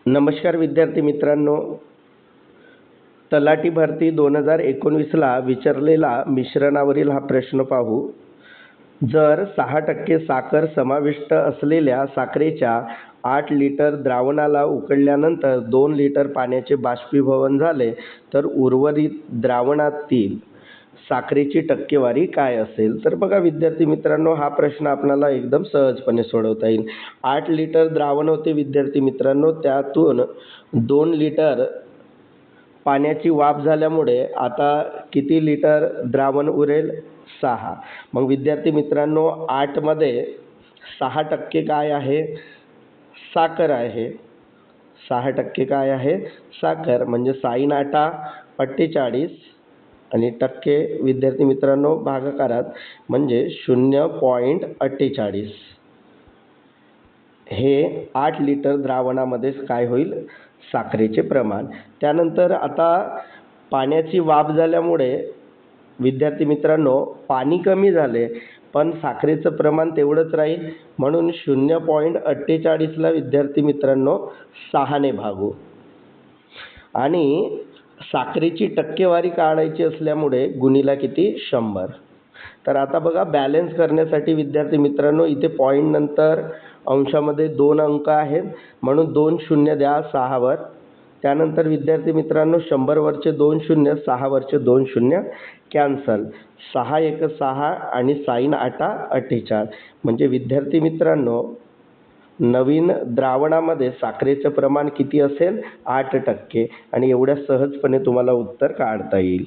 नमस्कार विद्यार्थी मित्रांनो, तलाठी भरती 2019ला विचारलेला मिश्रणावरील हा प्रश्न पाहू. जर 6% साखर समाविष्ट असलेल्या साखरेच्या 8 लिटर द्रावणाला उकळल्यानंतर 2 लिटर पाण्याचे बाष्पीभवन झाले तर उर्वरित द्रावणातील साखरेची टक्केवारी काय असेल? तर बघा विद्यार्थी मित्रांनो, हा प्रश्न आपल्याला एकदम सहजपणे सोडवता येईल. 8 लिटर द्रावण होते विद्यार्थी मित्रांनो, त्यातून 2 लिटर पाण्याची वाफ झाल्यामुळे आता किती लिटर द्रावण उरेल? 6. मग विद्यार्थी मित्रांनो, 8 मध्ये 6% काय आहे? साखर आहे. 6% काय आहे? साखर. म्हणजे साईन आटा 48 आणि टक्के विद्यार्थी मित्रांनो भागाकारात म्हणजे 0.48. हे 8 लिटर द्रावणामध्ये काय होईल? साखरेचे प्रमाण. त्यानंतर आता पाण्याची वाफ झाल्यामुळे विद्यार्थी मित्रांनो पाणी कमी झाले पण साखरेचं प्रमाण तेवढंच राहील, म्हणून 0.48ला विद्यार्थी मित्रांनो 6ने भागू. आणि साखरेची टक्केवारी काढायची असल्यामुळे गुणिला किती? 100. तर आता बघा बॅलन्स करण्यासाठी विद्यार्थी मित्रांनो इथे पॉईंट नंतर अंशामध्ये 2 अंक आहेत, म्हणून 2 शून्य द्या 6 वर. त्यानंतर विद्यार्थी मित्रांनो 100 वरचे 2 शून्य, 6 वरचे 2 शून्य कॅन्सल. 6 एक 6 आणि साईन आटा 48. म्हणजे विद्यार्थी मित्रांनो नवीन द्रावणामध्ये साखरेचं प्रमाण किती असेल? 8% आणि एवढ्या सहजपणे तुम्हाला उत्तर काढता येईल.